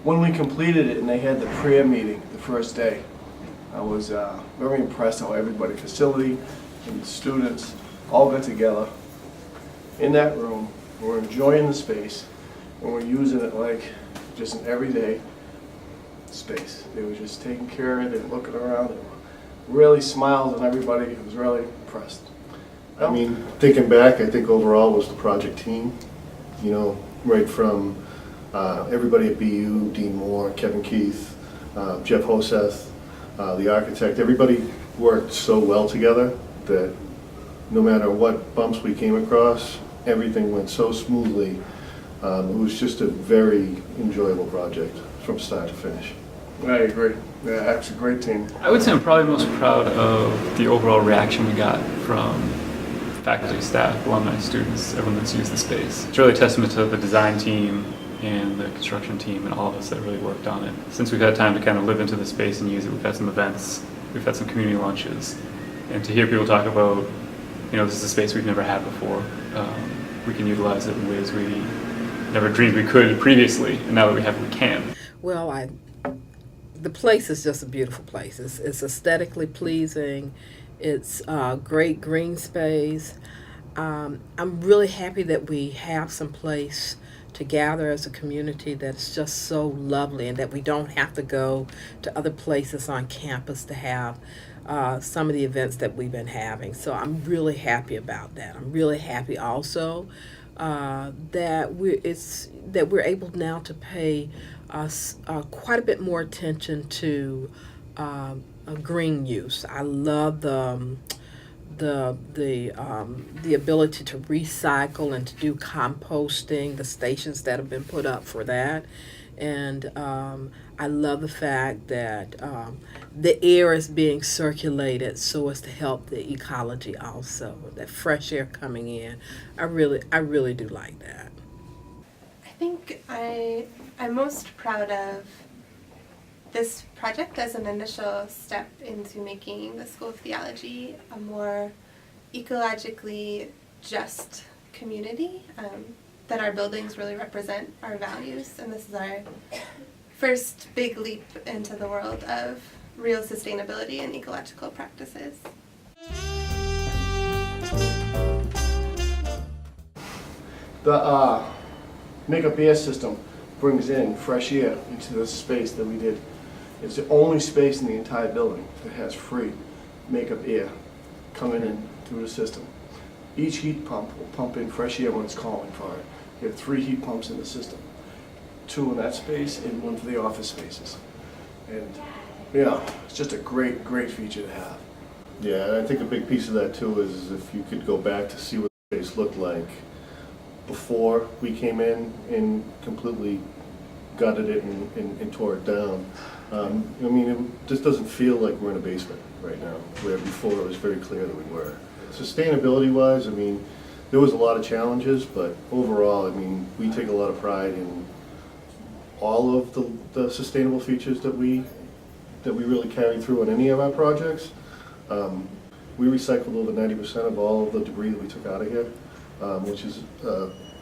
When we completed it and they had the prayer meeting the first day, I was very impressed how everybody, facility and the students, all got together in that room. We're enjoying the space and we're using it like just an everyday space. They were just taking care of it and looking around and really smiled and everybody was really impressed. I mean, thinking back, I think overall was the project team, you know, right from everybody at BU, Dean Moore, Kevin Keith, Jeff Hoseth, the architect, everybody worked so well together that no matter what bumps we came across, everything went so smoothly. It was just a very enjoyable project from start to finish. I agree. Yeah, it's a great team. I would say I'm probably most proud of the overall reaction we got from faculty, staff, alumni, students, everyone that's used the space. It's really a testament to the design team and the construction team and all of us that really worked on it. Since we've had time to kind of live into the space and use it, we've had some events, we've had some community lunches, and to hear people talk about, you know, this is a space we've never had before. We can utilize it in ways we never dreamed we could previously, and now that we have it, we can. Well, the place is just a beautiful place. It's aesthetically pleasing. It's great green space. I'm really happy that we have some place to gather as a community that's just so lovely, and that we don't have to go to other places on campus to have some of the events that we've been having. So I'm really happy about that. I'm really happy also that we're able now to pay quite a bit more attention to green use. I love the ability to recycle and to do composting, the stations that have been put up for that. And I love the fact that the air is being circulated so as to help the ecology also, that fresh air coming in. I really do like that. I think I'm most proud of this project as an initial step into making the School of Theology a more ecologically just community, that our buildings really represent our values, and this is our first big leap into the world of real sustainability and ecological practices. The makeup air system brings in fresh air into the space that we did. It's the only space in the entire building that has free makeup air coming in through the system. Each heat pump will pump in fresh air when it's calling for it. You have 3 heat pumps in the system. 2 in that space and 1 for the office spaces. And, you know, it's just a great, great feature to have. Yeah, and I think a big piece of that too is if you could go back to see what the space looked like before we came in and completely gutted it and tore it down. I mean, it just doesn't feel like we're in a basement right now, where before it was very clear that we were. Sustainability-wise, I mean, there was a lot of challenges, but overall, I mean, we take a lot of pride in all of the sustainable features that we really carry through on any of our projects. We recycled over 90% of all of the debris that we took out of here, which is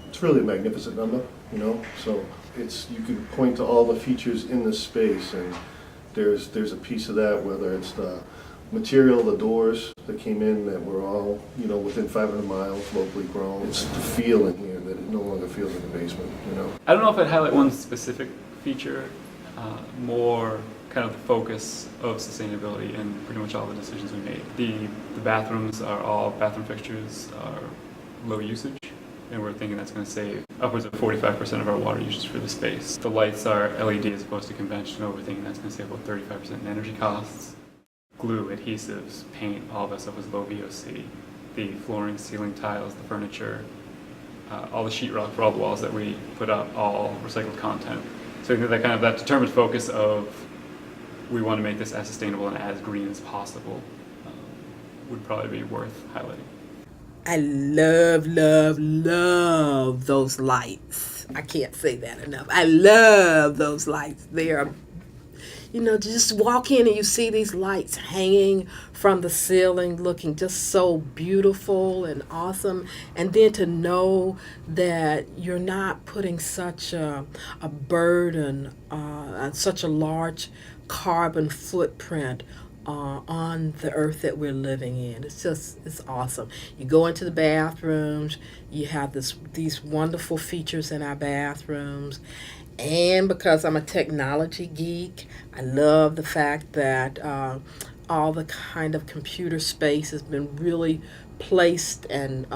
it's really a magnificent number, you know. So you can point to all the features in this space, and there's a piece of that, whether it's the material, the doors that came in that were all, you know, within 500 miles, locally grown. It's the feel in here that it no longer feels like a basement, you know. I don't know if I'd highlight one specific feature, more kind of the focus of sustainability in pretty much all the decisions we made. The bathrooms are all, bathroom fixtures are low usage, and we're thinking that's going to save upwards of 45% of our water usage for the space. The lights are LED as opposed to conventional. We're thinking that's going to save about 35% in energy costs. Glue, adhesives, paint, all of that stuff was low VOC. The flooring, ceiling tiles, the furniture, all the sheetrock for all the walls that we put up, all recycled content. So I think that kind of that determined focus of we want to make this as sustainable and as green as possible would probably be worth highlighting. I love those lights. I can't say that enough. I love those lights. They are, just walk in and you see these lights hanging from the ceiling looking just so beautiful and awesome. And then to know that you're not putting such a burden, such a large carbon footprint on the earth that we're living in. It's awesome. You go into the bathrooms, you have these wonderful features in our bathrooms. And because I'm a technology geek, I love the fact that all the kind of computer space has been really placed and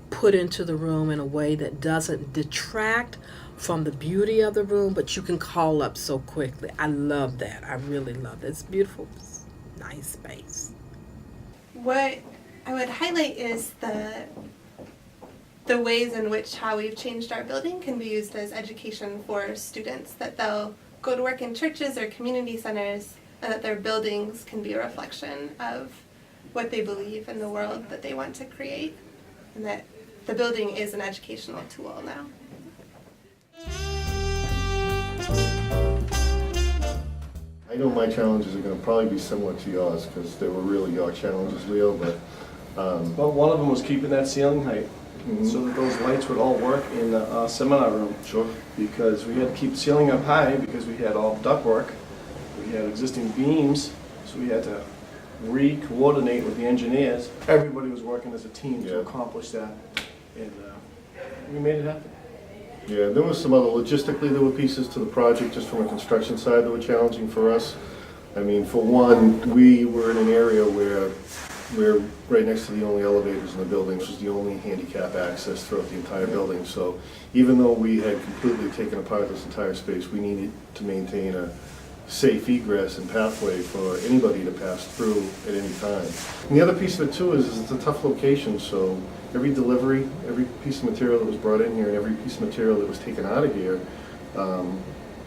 put into the room in a way that doesn't detract from the beauty of the room, but you can call up so quickly. I love that. I really love it. It's beautiful, nice space. What I would highlight is the ways in which how we've changed our building can be used as education for students, that they'll go to work in churches or community centers, and that their buildings can be a reflection of what they believe in the world that they want to create, and that the building is an educational tool now. I know my challenges are going to probably be similar to yours, because they were really your challenges, Leo, but Well, one of them was keeping that ceiling height, so that those lights would all work in the seminar room. sure. Because we had to keep the ceiling up high because we had all ductwork, we had existing beams, so we had to re-coordinate with the engineers. Everybody was working as a team to Yeah. accomplish that, and we made it happen. Yeah, there was some other, logistically, there were pieces to the project just from a construction side that were challenging for us. I mean, for one, we were in an area where we're right next to the only elevators in the building, which is the only handicap access throughout the entire building. So even though we had completely taken apart this entire space, we needed to maintain a safe egress and pathway for anybody to pass through at any time. And the other piece of it too is it's a tough location, so every delivery, every piece of material that was brought in here and every piece of material that was taken out of here,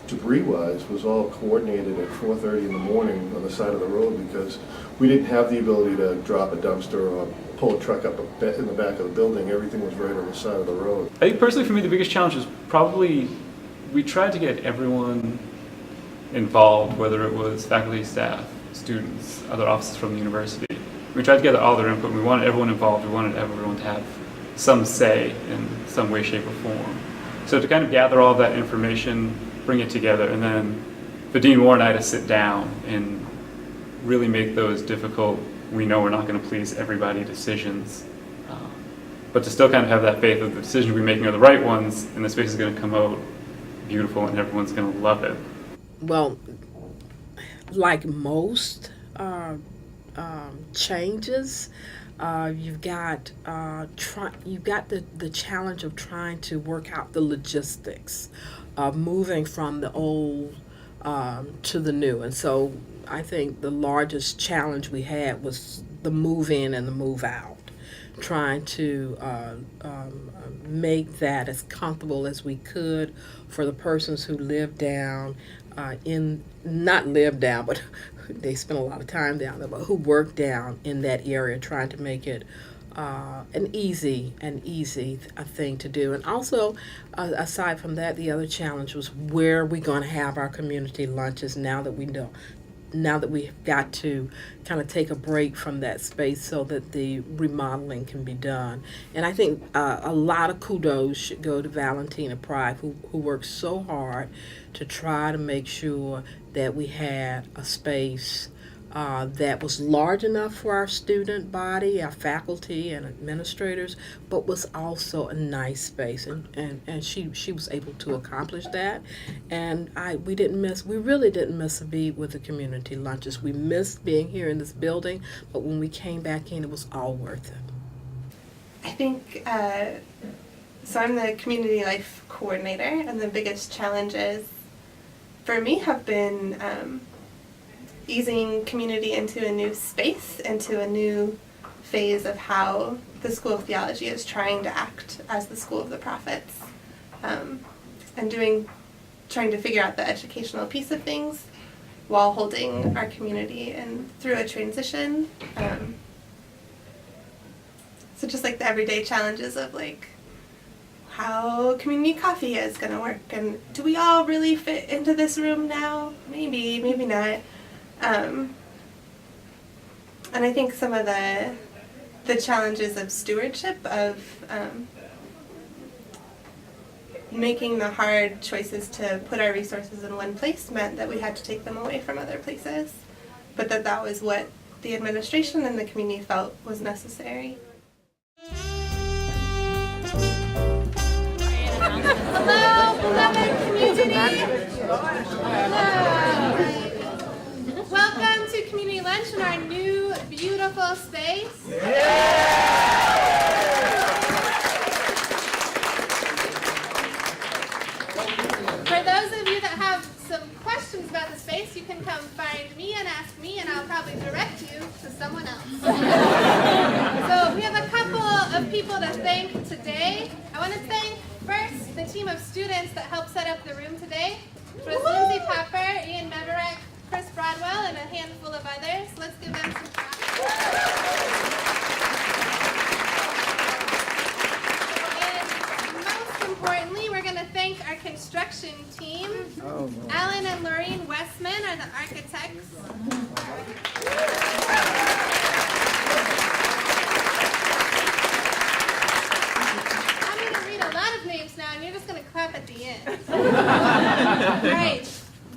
debris-wise, was all coordinated at 4:30 in the morning on the side of the road, because we didn't have the ability to drop a dumpster or pull a truck up in the back of the building. Everything was right on the side of the road. I think personally for me the biggest challenge is probably we tried to get everyone involved, whether it was faculty, staff, students, other officers from the university. We tried to get all their input. We wanted everyone involved. We wanted everyone to have some say in some way, shape, or form. So to kind of gather all that information, bring it together, and then for Dean Moore and I to sit down and really make those difficult, we know we're not going to please everybody decisions, but to still kind of have that faith that the decisions we're making are the right ones, and the space is going to come out beautiful and everyone's going to love it. Well, like most changes, you've got the challenge of trying to work out the logistics of moving from the old to the new. And so I think the largest challenge we had was the move in and the move out, trying to make that as comfortable as we could for the persons who live down not live down, but they spend a lot of time down there, but who work down in that area, trying to make it an easy thing to do. And also, aside from that, the other challenge was where are we going to have our community lunches now that we've got to kind of take a break from that space so that the remodeling can be done. And I think a lot of kudos should go to Valentina Pride, who worked so hard to try to make sure that we had a space that was large enough for our student body, our faculty and administrators, but was also a nice space. And she was able to accomplish that. And we really didn't miss a beat with the community lunches. We missed being here in this building, but when we came back in, it was all worth it. I think, so I'm the community life coordinator, and the biggest challenges for me have been easing community into a new space, into a new phase of how the School of Theology is trying to act as the School of the Prophets, and trying to figure out the educational piece of things while holding our community and through a transition. So just like the everyday challenges of like, how community coffee is going to work, and do we all really fit into this room now? Maybe, maybe not. And I think some of the challenges of stewardship, of making the hard choices to put our resources in one place meant that we had to take them away from other places, but that was what the administration and the community felt was necessary. Hello, beloved community. Hello. Welcome to community lunch in our new beautiful space. For those of you that have some questions about the space, you can come find me and ask me, and I'll probably direct you to someone else. So we have a couple of people to thank today. I want to thank first the team of students that helped set up the room today, which was Lindsay Popper, Ian Meverek, Chris Broadwell, and a handful of others. Let's give them some claps. And most importantly, we're going to thank our construction team. Alan and Lorraine Westman are the architects. I'm going to read a lot of names now, and you're just going to clap at the end. All right.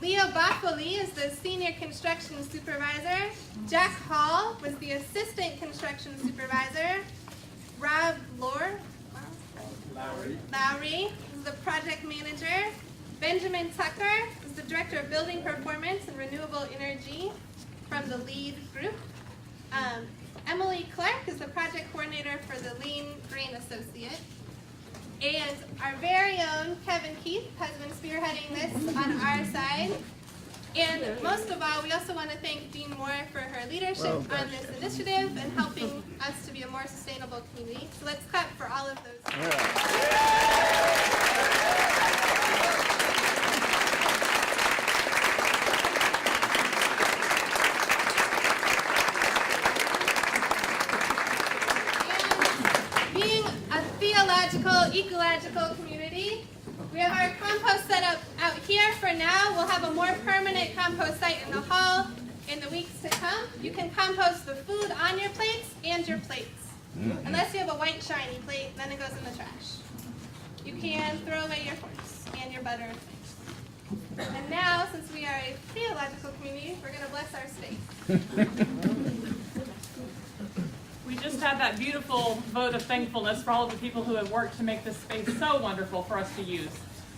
Leo Bafoli is the senior construction supervisor. Jack Hall was the assistant construction supervisor. Rob Lowry is the project manager. Benjamin Tucker is the director of building performance and renewable energy from the LEAD group. Emily Clark is the project coordinator for the Lean Green Associate. And our very own Kevin Keith has been spearheading this on our side. And most of all, we also want to thank Dean Moore for her leadership on this initiative and helping us to be a more sustainable community. So let's clap for all of those. Ecological community. We have our compost set up out here for now. We'll have a more permanent compost site in the hall in the weeks to come. You can compost the food on your plates and your plates. Unless you have a white shiny plate, then it goes in the trash. You can throw away your forks and your butter and things. And now, since we are a theological community, we're going to bless our space. We just had that beautiful vote of thankfulness for all of the people who have worked to make this space so wonderful for us to use.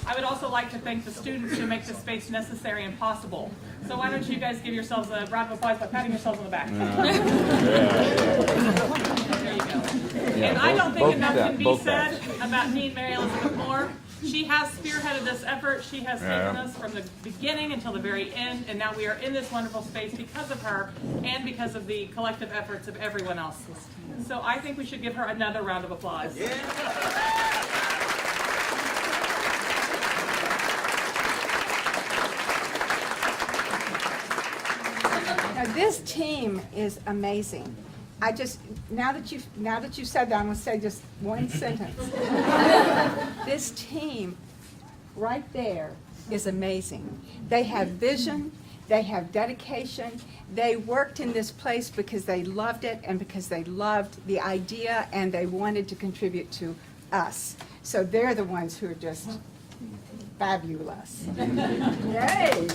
I would also like to thank the students who make this space necessary and possible. So why don't you guys give yourselves a round of applause by patting yourselves on the back. There you go. And I don't think enough can be said about Dean Mary Elizabeth Moore. She has spearheaded this effort. She has taken us from the beginning until the very end, and now we are in this wonderful space because of her and because of the collective efforts of everyone else. So I think we should give her another round of applause. Now, this team is amazing. Now that you said that, I'm going to say just one sentence. This team right there is amazing. They have vision, they have dedication, they worked in this place because they loved it and because they loved the idea and they wanted to contribute to us. So they're the ones who are just fabulous. Yay!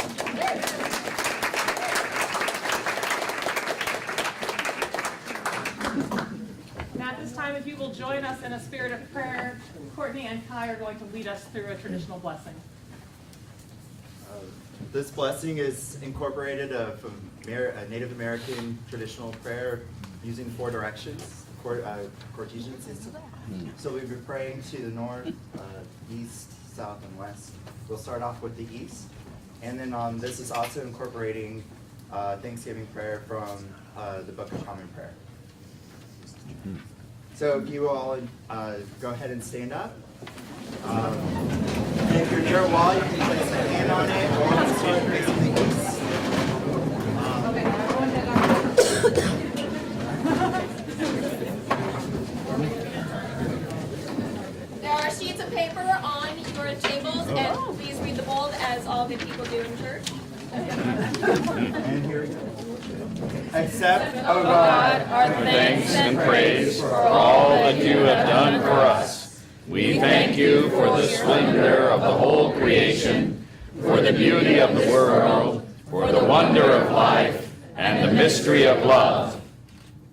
Now at this time, if you will join us in a spirit of prayer, Courtney and Kai are going to lead us through a traditional blessing. This blessing is incorporated from a Native American traditional prayer using 4 directions, Cartesian system. So we'll be praying to the north, east, south, and west. We'll start off with the east, and then this is also incorporating Thanksgiving prayer from the Book of Common Prayer. So if you all go ahead and stand up. If you're near a wall, you can place a hand on it or start facing the east. There are sheets of paper your tables, and please read the bold as all good people do in church. And here we go. Accept, O God, our Thanks and praise for all that you have done for us. We thank you for the splendor of the whole creation, for the beauty of the world, for the wonder of life, and the mystery of love.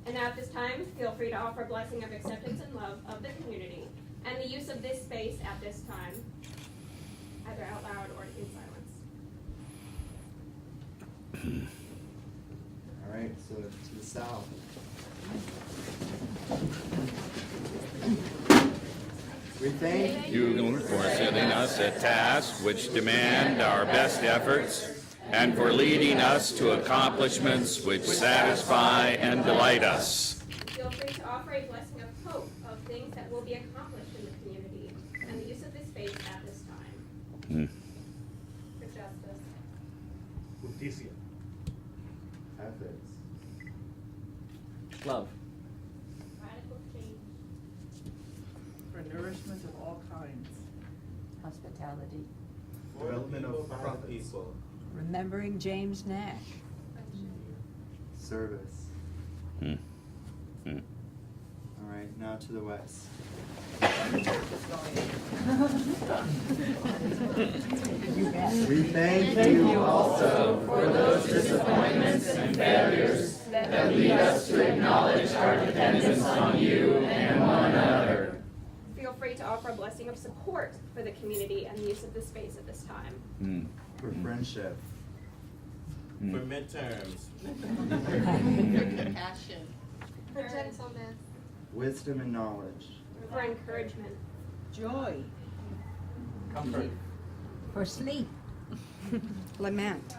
And now at this time, feel free to offer a blessing of acceptance and love of the community and the use of this space at this time, either out loud or in silence. All right, so to the south. We thank You for setting us a task which demand our best efforts, and for leading us to accomplishments which satisfy and delight us. Feel free to offer a blessing of hope of things that will be accomplished in the community and the use of this space at this time. For justice. Justicia. ethics. Love. Radical change. For nourishment of all kinds. Hospitality. Development of profits. Remembering James Nash. Service. All right, now to the west. We thank you also for those disappointments and failures that lead us to acknowledge our dependence on you and one another. Feel free to offer a blessing of support for the community and the use of this space at this time. for friendship. For midterms. Compassion. For gentleness. Wisdom and knowledge. For encouragement. Joy. Comfort. For sleep. Lament.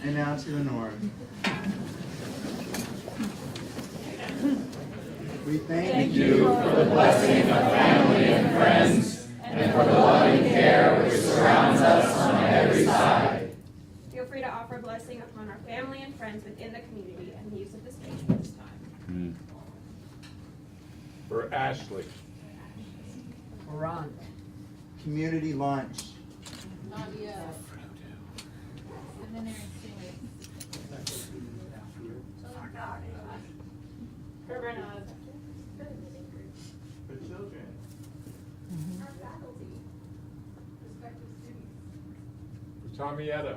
And now to the north. We thank you For the blessing of family and friends, and for the loving care which surrounds us on every side. Feel free to offer a blessing upon our family and friends within the community and the use of this space at this time. For Ashley. Ron. community lunch. For Bernard. For children. Our faculty. Respected students. For Tomietta.